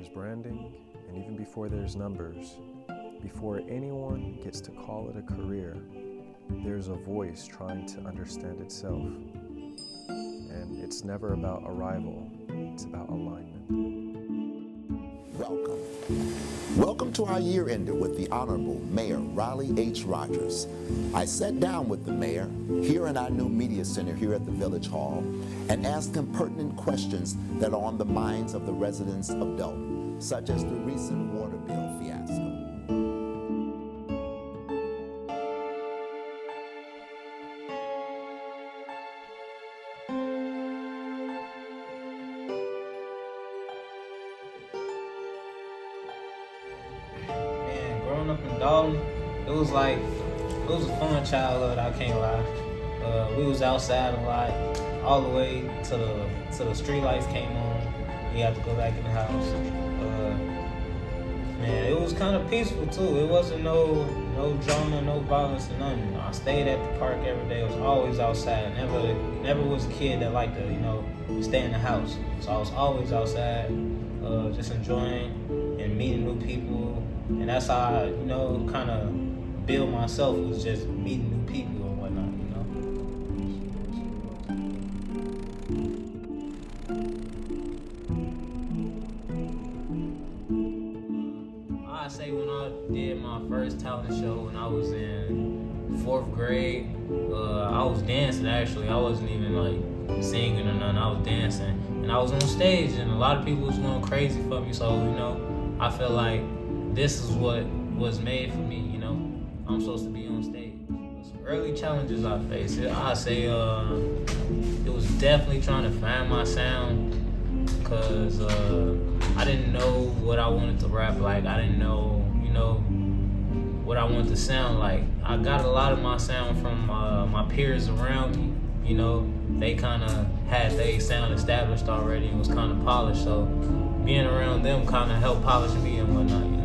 there's branding, and even before there's numbers, before anyone gets to call it a career, there's a voice trying to understand itself. And it's never about arrival, it's about alignment. Welcome to our year ender with the Honorable Mayor Raleigh H. Rogers. I sat down with the mayor here in our new media center here at the Village Hall and asked him pertinent questions that are on the minds of the residents of Dolton, such as the recent water bill fiasco. Growing up in Dolton, it was a fun childhood, I can't lie. We was outside a lot, all the way to the street lights came on. We had to go back in the house. It was kind of peaceful too. It wasn't no drama, no violence or nothing. I stayed at the park every day. I was always outside. Never was a kid that liked to, stay in the house. So I was always outside, just enjoying and meeting new people. And that's how I, kind of build myself, was just meeting new people and whatnot, I say when I did my first talent show when I was in 4th grade, I was dancing actually. I wasn't even singing or nothing, I was dancing. And I was on stage and a lot of people was going crazy for me, so, I feel like this is what was made for me, I'm supposed to be on stage. Some early challenges I faced, I say it was definitely trying to find my sound, because I didn't know what I wanted to rap like. I didn't know, what I wanted to sound like. I got a lot of my sound from my peers around me, they kind of had their sound established already and was kind of polished, so being around them kind of helped polish me and whatnot,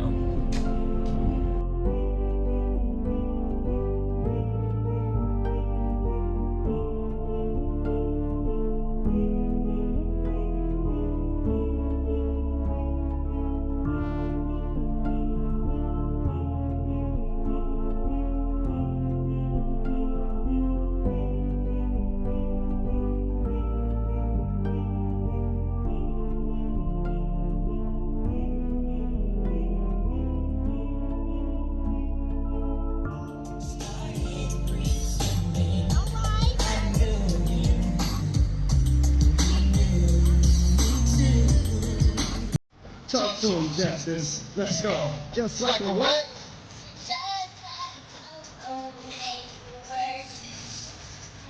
Talk to him, Justice. Let's go. Just like a what?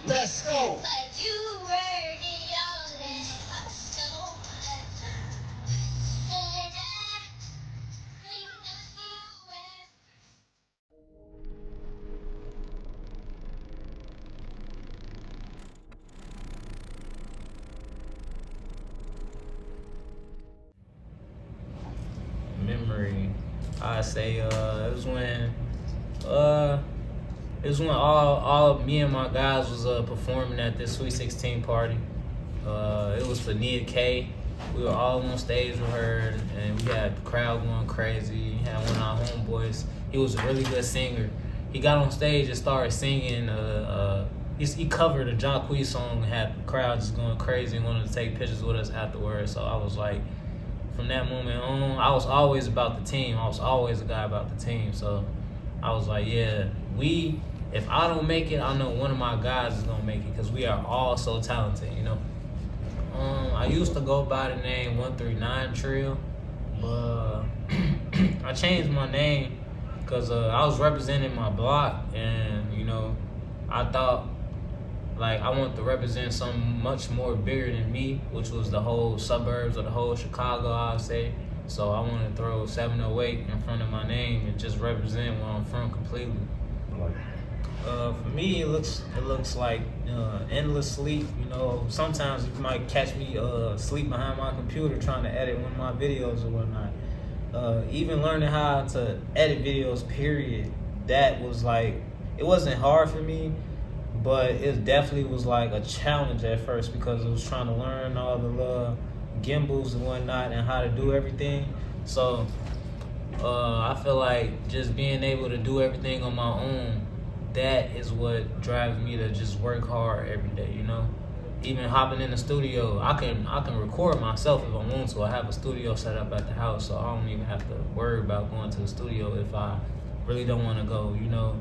Let's go. Memory, I say it was when all me and my guys was performing at this Sweet 16 party. It was for Nia K. We were all on stage with her, and we had the crowd going crazy. We had one of our homeboys. He was a really good singer. He got on stage and started singing. He covered a Jacquees song and had the crowd just going crazy and wanted to take pictures with us afterwards. So I was like, from that moment on, I was always about the team. I was always a guy about the team. So I was like, yeah, if I don't make it, I know one of my guys is gonna make it, because we are all so talented, I used to go by the name 139 Trill, but I changed my name because I was representing my block, and I thought I wanted to represent something much more bigger than me, which was the whole suburbs or the whole Chicago, I'd say. So I wanted to throw 708 in front of my name and just represent where I'm from completely. For me, it looks like endless sleep. Sometimes you might catch me sleep behind my computer trying to edit one of my videos or whatnot. Even learning how to edit videos, period, that was it wasn't hard for me, but it definitely was a challenge at first, because it was trying to learn all the gimbals and whatnot and how to do everything. So I feel like just being able to do everything on my own, that is what drives me to just work hard every day, you know? Even hopping in the studio, I can record myself if I want to. I have a studio set up at the house, so I don't even have to worry about going to the studio if I really don't want to go, you know,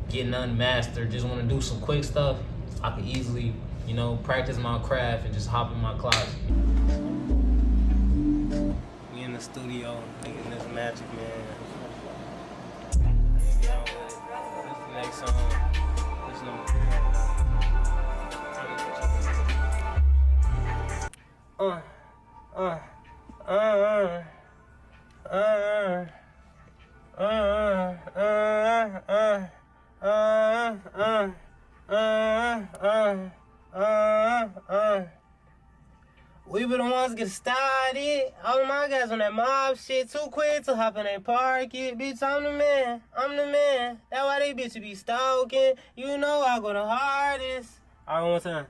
getting unmastered, just want to do some quick stuff. I could easily, you know, practice my craft and just hop in my closet. We in the studio making this magic, man. This is the next song. This number 3. We be the ones get started. All my guys on that mob shit, too quick to hop in that park it. Bitch, I'm the man, That's why they bitch be stalking. You know I go the hardest. All right, one more time.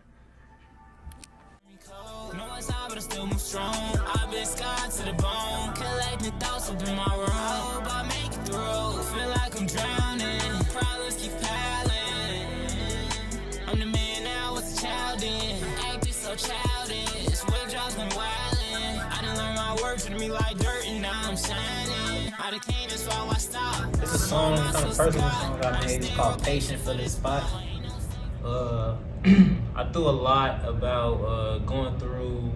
No, it's hard, but I still move strong. I've been scarred to the bone. Collecting thoughts up in my room. I hope I make it through. Feel like I'm drowning. Problems keep piling. I'm the man now, what's a child in? Acting so childish. Wave drops been wildin'. I done learned my work treating me like dirt, and now I'm shining. I came, that's why I stopped. It's a song, kind of personal song I made. It's called Patient for this spot. I do a lot about going through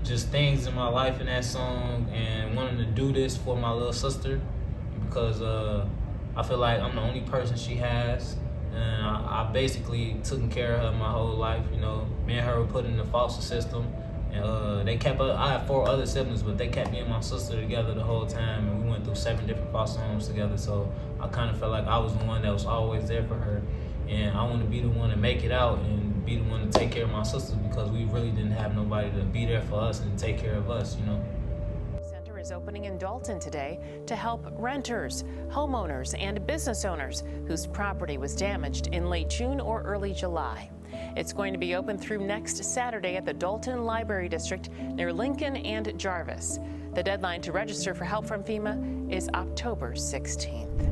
just things in my life in that song and wanting to do this for my little sister because I feel like I'm the only person she has, and I basically taken care of her my whole life. You know, me and her were put in the foster system, and they kept us. I have 4 other siblings, but they kept me and my sister together the whole time, and we went through 7 different foster homes together. So I kind of felt like I was the one that was always there for her. And I want to be the one to make it out and be the one to take care of my sisters because we really didn't have nobody to be there for us and take care of us, you know. The center is opening in Dolton today to help renters, homeowners, and business owners whose property was damaged in late June or early July. It's going to be open through next Saturday at the Dolton Library District near Lincoln and Jarvis. The deadline to register for help from FEMA is October 16th.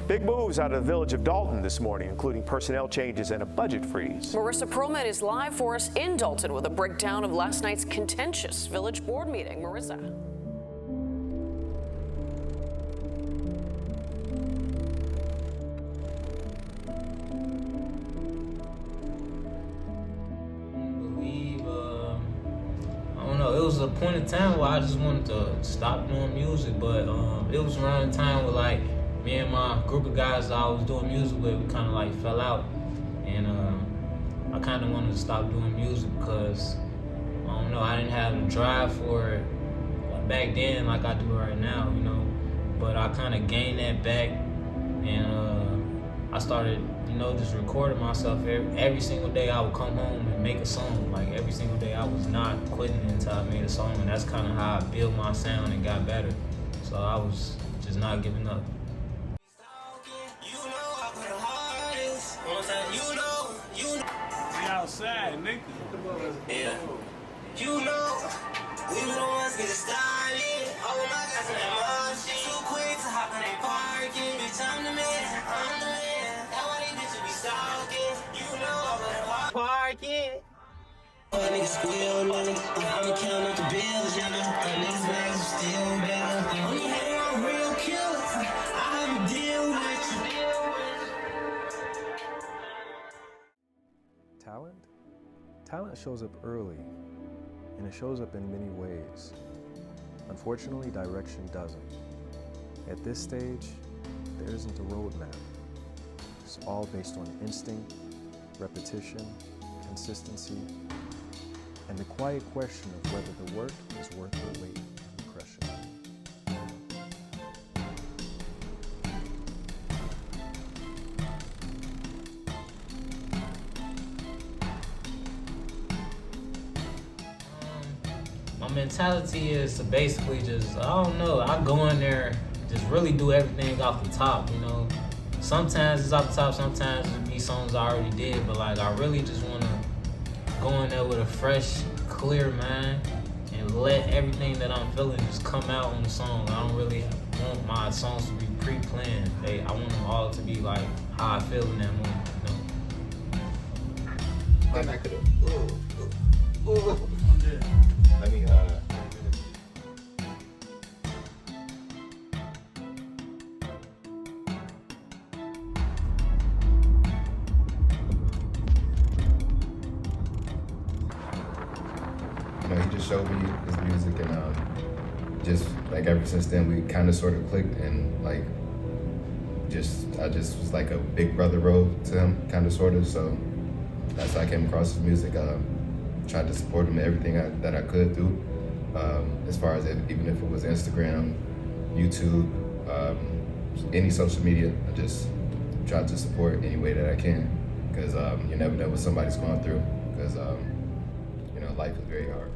Big moves out of the village of Dolton this morning, including personnel changes and a budget freeze. Marissa Perlman is live for us in Dolton with a breakdown of last night's contentious village board meeting. Marissa. It was a point in time where I just wanted to stop doing music, but it was around the time where like me and my group of guys that I was doing music with, we kind of like fell out, and I kind of wanted to stop doing music because I don't know, I didn't have the drive for it back then like I do right now, you know. But I kind of gained that back, and I started, you know, just recording myself every single day. I would come home and make a song. Like every single day, I was not quitting until I made a song, and that's kind of how I built my sound and got better. So I was just not giving up. Outside, nigga. Yeah. You know, we were the ones get started. All my guys in that mob shit. Too quick to hop in that parking. Bitch, I'm the man. That's why they bitches be stalking. You know, I'm gonna park it. Niggas squeal, nigga. I'ma count up the bills, you know. Niggas bags are still better. Only hater on real killers. I have a deal with you. Talent shows up early, and it shows up in many ways. Unfortunately, direction doesn't. At this stage, there isn't a roadmap. It's all based on instinct, repetition, consistency, and the quiet question of whether the work is worth the wait and crushing. My mentality is to basically just, I don't know, I go in there, just really do everything off the top, you know. Sometimes it's off the top, sometimes it be songs I already did, but like I really just want to go in there with a fresh, clear mind and let everything that I'm feeling just come out on the song. I don't really want my songs to be pre-planned. I want them all to be like how I feel in that moment, you know? And I could've. Let me You know, he just showed me his music, and just like ever since then we kind of sort of clicked, and like I just was like a big brother role to him, kind of sort of. So that's how I came across his music. Tried to support him in everything that I could do, as far as even if it was Instagram, YouTube, any social media. I just tried to support any way that I can, because you never know what somebody's going through, because you know, life is very hard.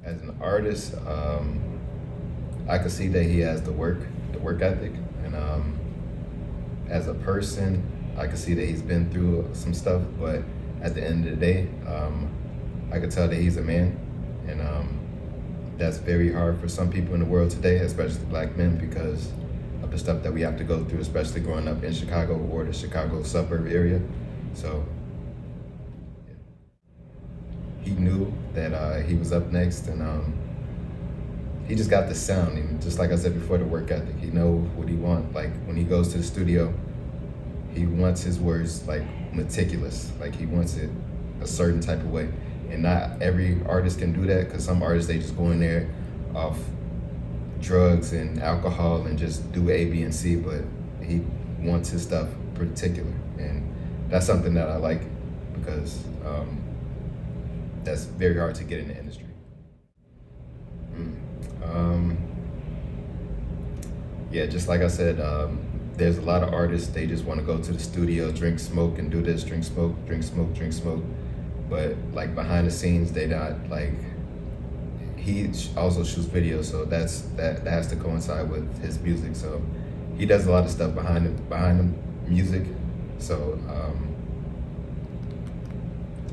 As an artist, I could see that he has the work ethic, and as a person, I could see that he's been through some stuff, but at the end of the day, I could tell that he's a man, and that's very hard for some people in the world today, especially Black men, because of the stuff that we have to go through, especially growing up in Chicago or the Chicago suburb area. So he knew that he was up next, and he just got the sound. And just like I said before, the work ethic. He knows what he wants. Like when he goes to the studio, he wants his words like meticulous. Like he wants it a certain type of way. And not every artist can do that, because some artists, they just go in there off drugs and alcohol and just do A, B, and C, but he wants his stuff particular. And that's something that I like, because that's very hard to get in the industry. Yeah, just like I said, there's a lot of artists, they just want to go to the studio, drink, smoke, and do this, drink, smoke, drink, smoke, drink, smoke. But like behind the scenes, they not like, he also shoots videos, so that has to coincide with his music. So he does a lot of stuff behind the music. So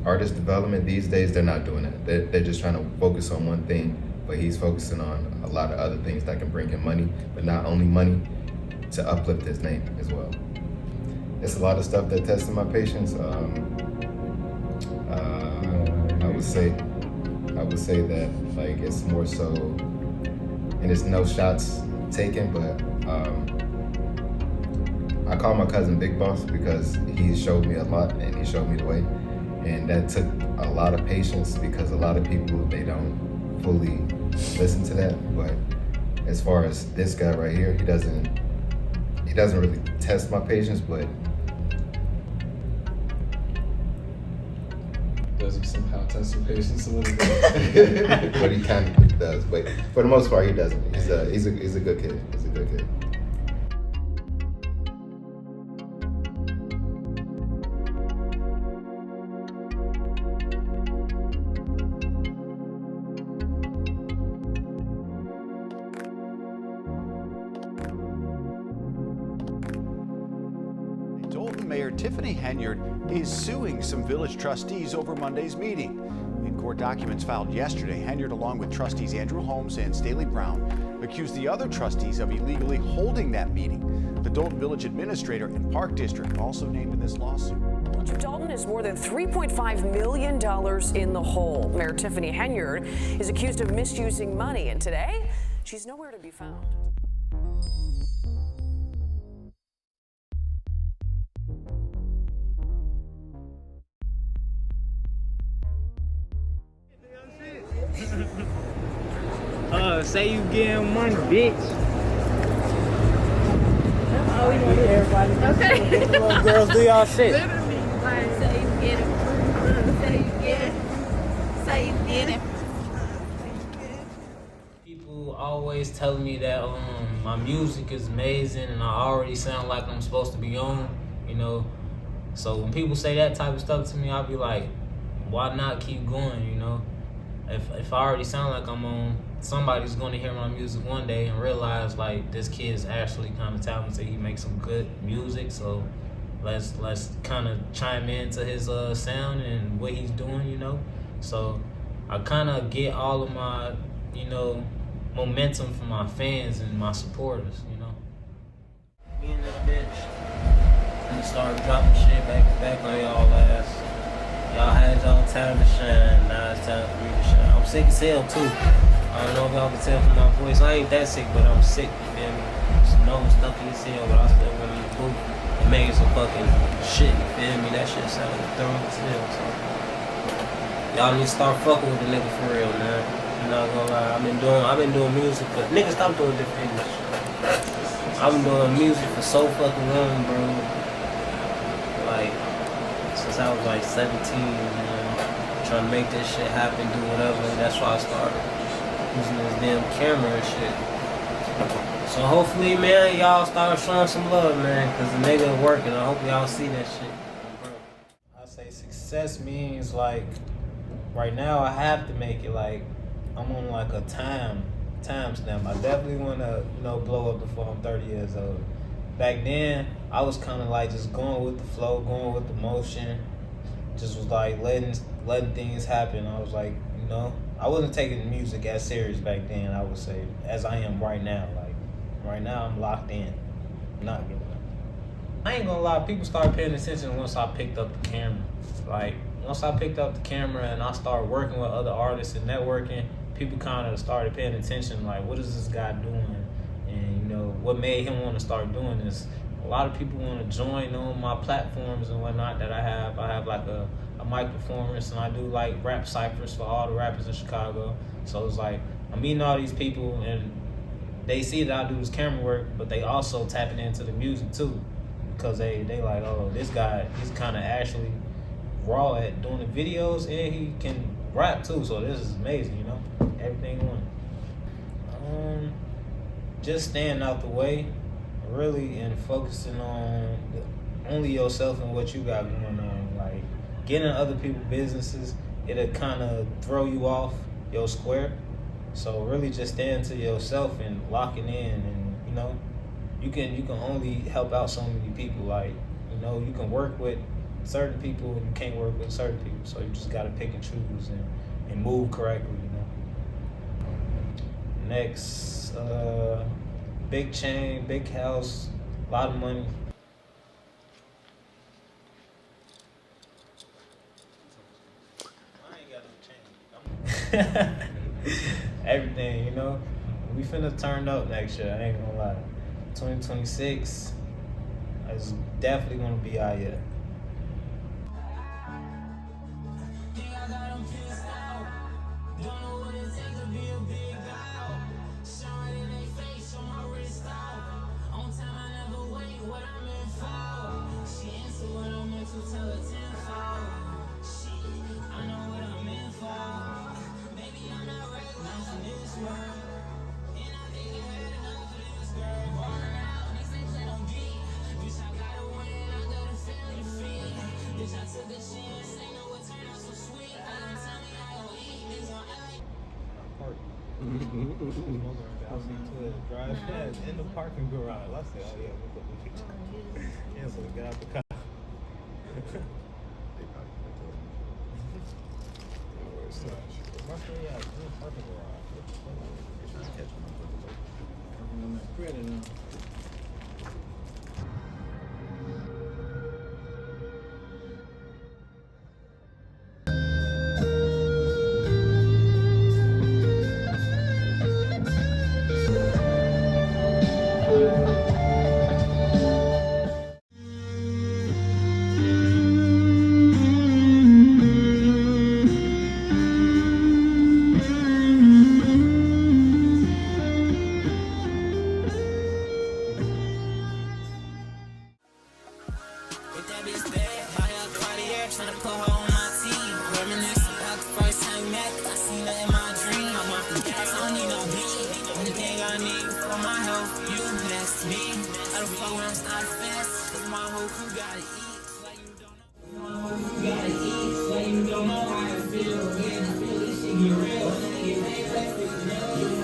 artist development these days, they're not doing that. They're just trying to focus on one thing, but he's focusing on a lot of other things that can bring him money, but not only money, to uplift his name as well. It's a lot of stuff that tested my patience. I would say that like it's more so, and it's no shots taken, but I call my cousin Big Boss, because he showed me a lot and he showed me the way, and that took a lot of patience, because a lot of people, they don't fully listen to that. But as far as this guy right here, he doesn't really test my patience, but does he somehow test your patience a little bit? but he kind of does. But for the most part, he doesn't. He's a good kid. He's a good kid. Dolton Mayor Tiffany Henyard is suing some village trustees over Monday's meeting. In court documents filed yesterday, Henyard, along with trustees Andrew Holmes and Staley Brown, accused the other trustees of illegally holding that meeting. The Dolton Village Administrator and Park District also named in this lawsuit. The Village of Dolton is more than $3.5 million in the hole. Mayor Tiffany Henyard is accused of misusing money, and today, she's nowhere to be found. Say you getting money, bitch. Oh, we gonna do everybody. Okay. Let the little girls do y'all shit. Literally. Like, say you get it. Say you get it. People always telling me that my music is amazing and I already sound like I'm supposed to be on, you know. So when people say that type of stuff to me, I'll be like, why not keep going, you know? If I already sound like I'm on, somebody's going to hear my music one day and realize like this kid is actually kind of talented. He makes some good music, so let's kind of chime into his sound and what he's doing, you know. So I kind of get all of my, you know, momentum from my fans and my supporters, you know. Me and this bitch, and start dropping shit back to back on y'all ass. Y'all had y'all time to shine, now it's time for me to shine. I'm sick as hell too. I don't know if y'all can tell from my voice. I ain't that sick, but I'm sick, you feel me? Just nose stuffy as hell, but I still went in the booth and made some fucking shit, you feel me? That shit sounded thorough as hell, so. Y'all need to start fucking with the nigga for real, man. I'm not gonna lie, I've been doing music for, niggas stop doing different things. I've been doing music for so fucking long, bro. Like, since I was like 17, man. Trying to make this shit happen, do whatever, that's why I started using this damn camera and shit. So hopefully, man, y'all start showing some love, man, because the nigga working. I hope y'all see that shit. I say success means, like, right now I have to make it, like, I'm on, like, a time stamp. I definitely want to, you know, blow up before I'm 30 years old. Back then, I was kind of, like, just going with the flow, going with the motion. Just was, like, letting things happen. I was, like, you know, I wasn't taking music as serious back then, I would say, as I am right now. Like, right now, I'm locked in. I'm not giving up. I ain't gonna lie, people started paying attention once I picked up the camera. Like, once I picked up the camera and I started working with other artists and networking, people kind of started paying attention, like, what is this guy doing? And, you know, what made him want to start doing this? A lot of people want to join on my platforms and whatnot that I have. I have, like, a mic performance, and I do like rap ciphers for all the rappers in Chicago. So it's like I'm meeting all these people and they see that I do this camera work, but they also tapping into the music too, because they like, oh, this guy, he's kind of actually raw at doing the videos and he can rap too. So this is amazing, you know, everything on. Just staying out the way, really, and focusing on only yourself and what you got going on. Like, getting in other people's businesses, it'll kind of throw you off your square. So really just staying to yourself and locking in, and, you know, you can only help out so many people. Like, you know, you can work with certain people and you can't work with certain people. So you just got to pick and choose and move correctly, you know. Next, big chain, big house, a lot of money. Everything, you know. We finna turn up next year, I ain't gonna lie. 2026 is definitely gonna be our year. Drive past in the parking garage. I said, oh yeah, we'll put the picture. Yeah, so we got out the car. Parking garage. You don't know how I feel. Yeah, I feel this shit get real. Get real.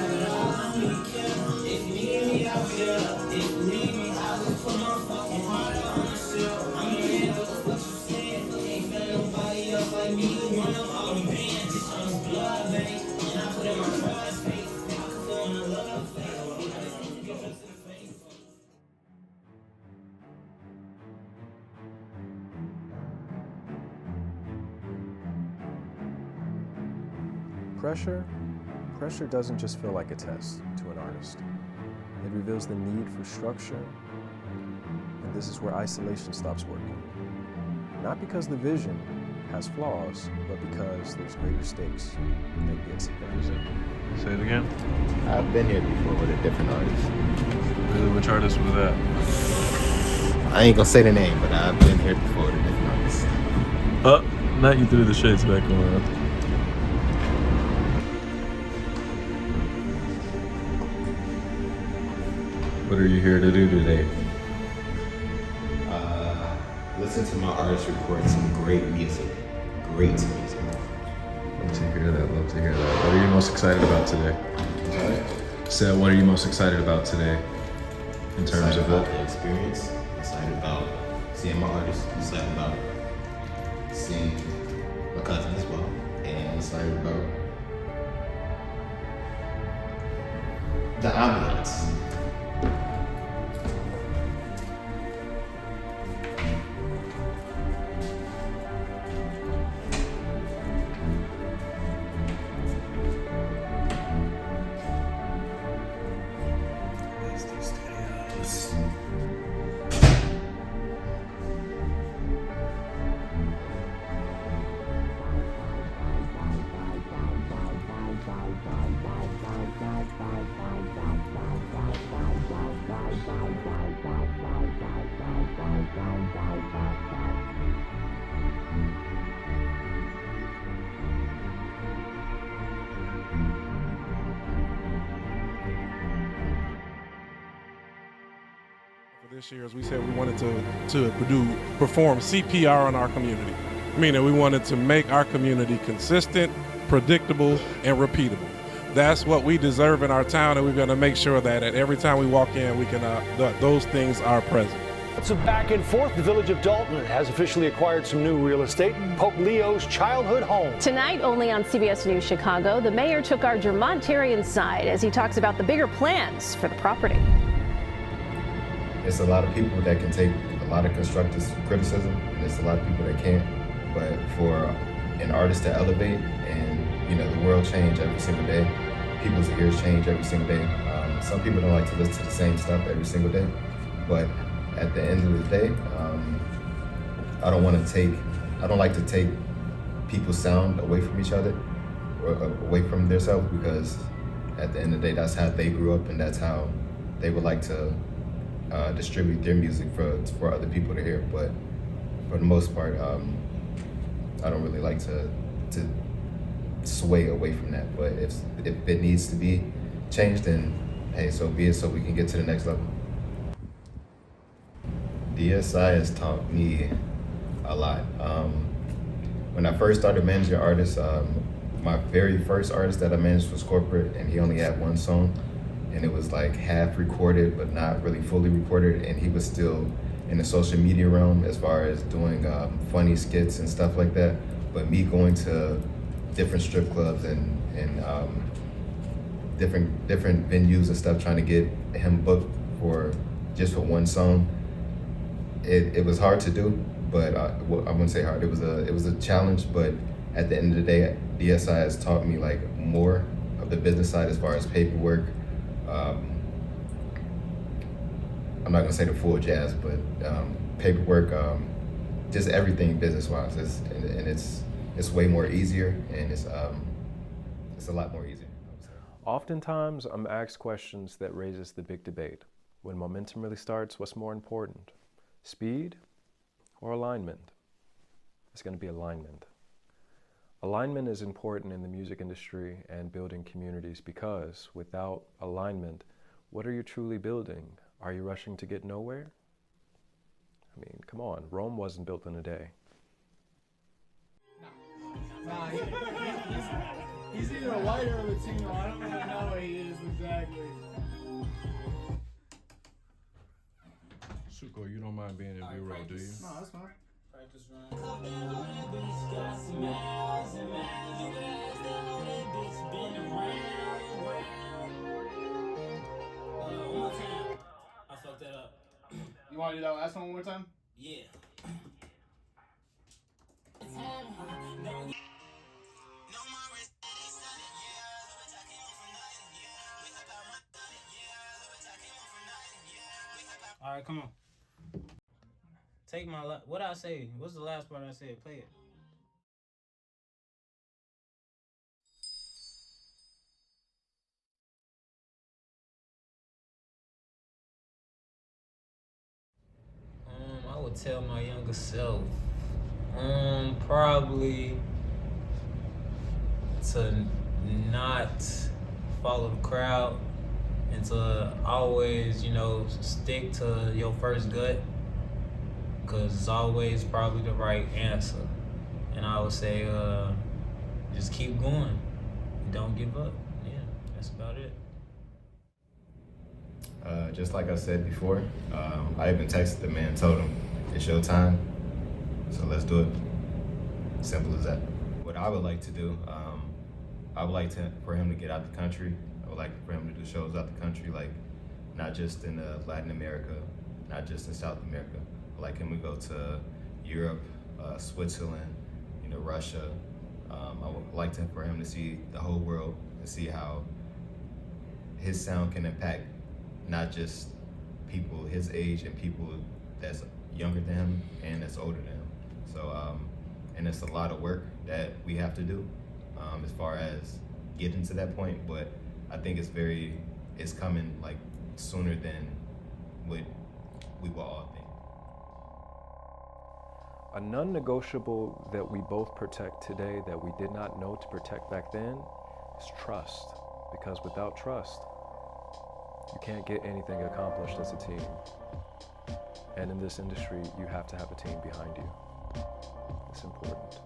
Pressure doesn't just feel like a test to an artist. It reveals the need for structure, and this is where isolation stops working. Not because the vision has flaws, but because there's greater stakes that get significant. Say it again. I've been here before with a different artist. Really, which artist was that? I ain't gonna say the name, but I've been here before with a different artist. Now you threw the shades back on. What are you here to do today? Listen to my artists record some great music. Great music. Love to hear that, love to hear that. What are you most excited about today? So what are you most excited about today? In terms of the experience, excited about seeing my artists, excited about seeing my cousin as well, and excited about the ambiance. This year, as we said, we wanted to perform CPR on our community, meaning we wanted to make our community consistent, predictable, and repeatable. That's what we deserve in our town, and we're going to make sure that at every time we walk in, we can those things are present. So back and forth, the village of Dolton has officially acquired some new real estate, Pope Leo's childhood home. Tonight, only on CBS News Chicago, the mayor took our Jermontarian side as he talks about the bigger plans for the property. It's a lot of people that can take a lot of constructive criticism, and there's a lot of people that can't. But for an artist to elevate, and the world changes every single day, people's ears change every single day. Some people don't like to listen to the same stuff every single day, but at the end of the day, I don't like to take people's sound away from each other or away from themselves, because at the end of the day, that's how they grew up, and that's how they would like to distribute their music for other people to hear. But for the most part, I don't really like to sway away from that. But if it needs to be changed, then hey, so be it, so we can get to the next level. DSI has taught me a lot. When I first started managing artists, my very first artist that I managed was corporate, and he only had one song, and it was like half recorded but not really fully recorded, and he was still in the social media realm as far as doing funny skits and stuff like that. But me going to different strip clubs and different venues and stuff, trying to get him booked for one song, it was hard to do. But I wouldn't say hard. It was a challenge. But at the end of the day, DSI has taught me like more of the business side as far as paperwork. I'm not gonna say the full jazz, but paperwork, just everything business-wise. It's way more easier, and it's a lot more easier. Oftentimes, I'm asked questions that raises the big debate. When momentum really starts, what's more important? Speed or alignment? It's going to be alignment. Alignment is important in the music industry and building communities, because without alignment, what are you truly building? Are you rushing to get nowhere? I mean, come on, Rome wasn't built in a day. Nah, he's either a white or a Latino. I don't really know what he is exactly. Suko, you don't mind being in B-roll, do you? No, that's fine. Practice run. One more time. I fucked that up. You want to do that last one more time? Yeah. All right, come on. Take my what I say? What's the last part I said? Play it. I would tell my younger self, probably to not follow the crowd and to always, stick to your first gut, because it's always probably the right answer. And I would say, just keep going. Don't give up. Yeah, that's about it. Just like I said before, I even texted the man, told him, it's your time, so let's do it. Simple as that. What I would like to do, I would like for him to get out the country. I would like for him to do shows out the country, like not just in Latin America, not just in South America. I'd like him to go to Europe, Switzerland, Russia. I would like for him to see the whole world and see how his sound can impact not just people his age and people that's younger than him and that's older than him. So, and it's a lot of work that we have to do as far as getting to that point, but I think it's coming like sooner than what we will all think. A non-negotiable that we both protect today that we did not know to protect back then is trust, because without trust, you can't get anything accomplished as a team. And in this industry, you have to have a team behind you. It's important.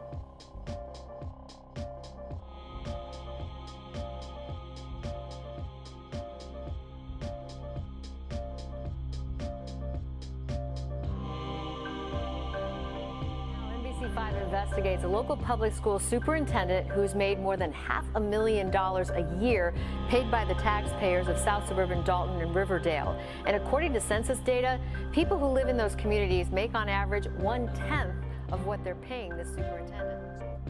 NBC5 investigates a local public school superintendent who's made more than $500,000 a year paid by the taxpayers of South Suburban Dolton and Riverdale. And according to census data, people who live in those communities make on average 1/10 of what they're paying this superintendent.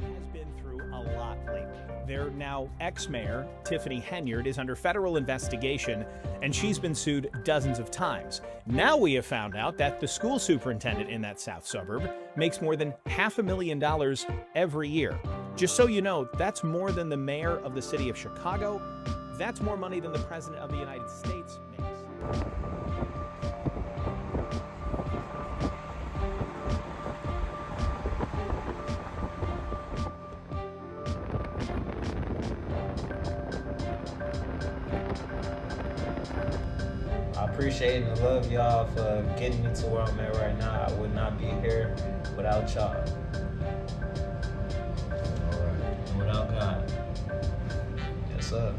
Has been through a lot lately. Their now ex-mayor, Tiffany Henyard, is under federal investigation, and she's been sued dozens of times. Now we have found out that the school superintendent in that south suburb makes more than $500,000 every year. Just so you know, that's more than the mayor of the city of Chicago. That's more money than the president of the United States makes. I appreciate and love y'all for getting me to where I'm at right now. I would not be here without y'all. And without God. Yes, sir.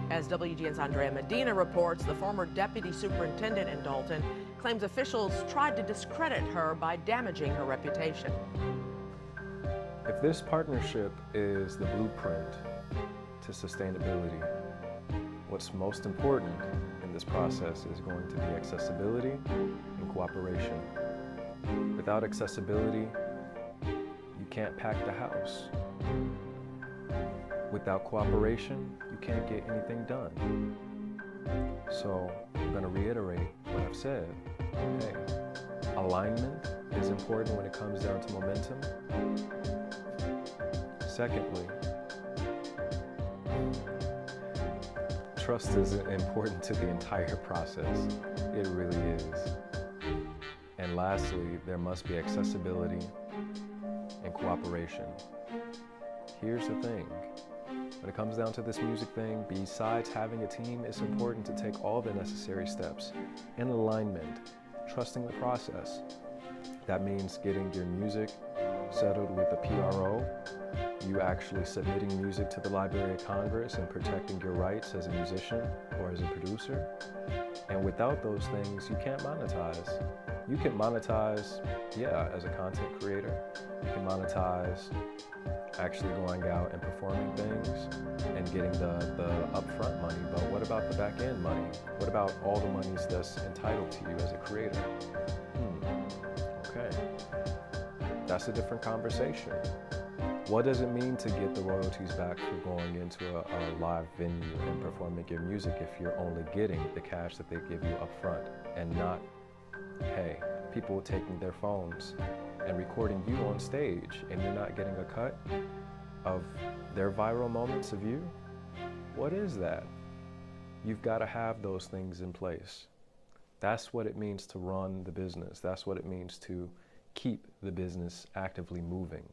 As WGN's Andrea Medina reports, the former deputy superintendent in Dolton claims officials tried to discredit her by damaging her reputation. If this partnership is the blueprint to sustainability, what's most important in this process is going to be accessibility and cooperation. Without accessibility, you can't pack the house. Without cooperation, you can't get anything done. So I'm going to reiterate what I've said. Hey, alignment is important when it comes down to momentum. Secondly, trust is important to the entire process. It really is. And lastly, there must be accessibility and cooperation. Here's the thing. When it comes down to this music thing, besides having a team, it's important to take all the necessary steps in alignment, trusting the process. That means getting your music settled with the PRO. you actually submitting music to the Library of Congress and protecting your rights as a musician or as a producer. And without those things, you can't monetize. You can monetize, yeah, as a content creator. You can monetize actually going out and performing things and getting the upfront money, but what about the back end money? What about all the monies that's entitled to you as a creator? Okay, that's a different conversation. What does it mean to get the royalties back for going into a live venue and performing your music if you're only getting the cash that they give you up front and not, hey, people taking their phones and recording you on stage and you're not getting a cut of their viral moments of you? What is that? You've got to have those things in place. That's what it means to run the business. That's what it means to keep the business actively moving.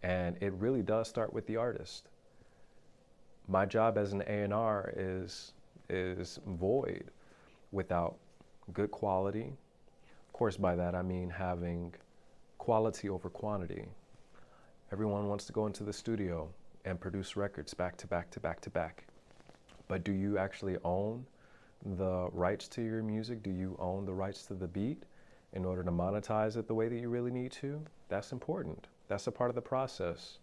And it really does start with the artist. My job as an A&R is void without good quality. Of course, by that I mean having quality over quantity. Everyone wants to go into the studio and produce records back to back to back to back. But do you actually own the rights to your music? Do you own the rights to the beat in order to monetize it the way that you really need to? That's important. That's a part of the process.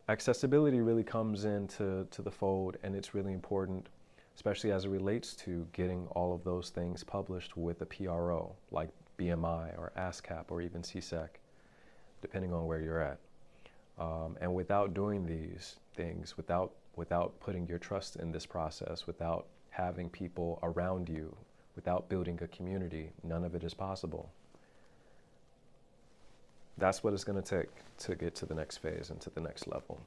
Accessibility really comes into the fold, and it's really important, especially as it relates to getting all of those things published with a PRO, like BMI or ASCAP or even CSEC, depending on where you're at. And without doing these things, without putting your trust in this process, without having people around you, without building a community, none of it is possible. That's what it's going to take to get to the next phase and to the next level.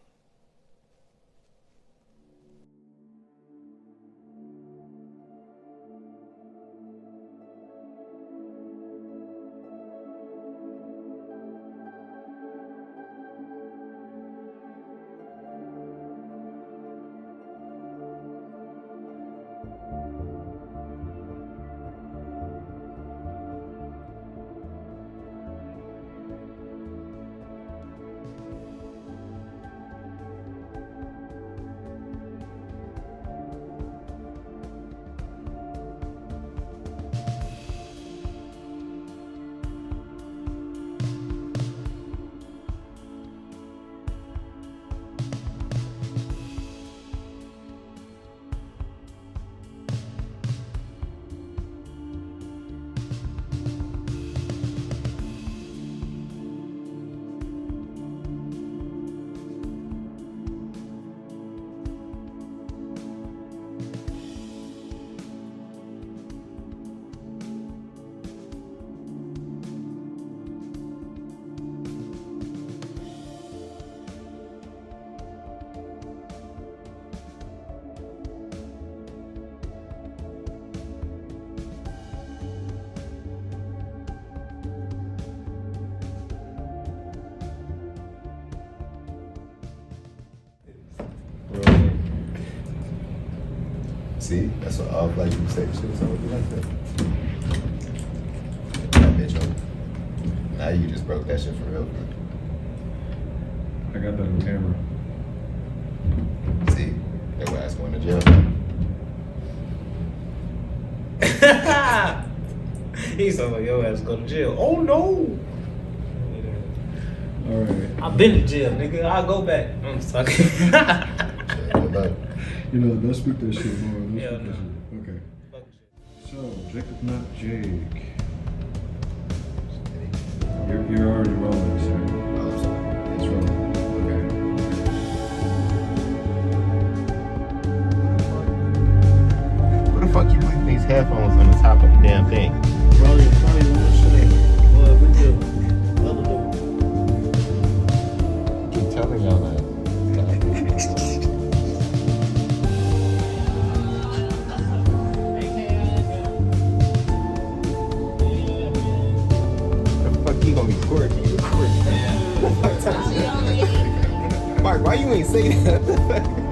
See, that's what all black people say. Shit was always like that. That bitch on. Now you just broke that shit for real. I got that on camera. See, that ass going to jail. He sounds like your ass go to jail. Oh no! All right. I've been to jail, nigga. I'll go back. I'm just talking. You know, don't speak that shit more. Yeah, no. Okay. So, Jacob, not Jake. You're already rolling, sir. Oh, I'm sorry. It's rolling. Okay. What the fuck you leaving these headphones on the top of the damn thing? Bro, you probably want to say, what we do? Other do. Keep telling y'all that. You gonna be recording? Mark, why you ain't say that?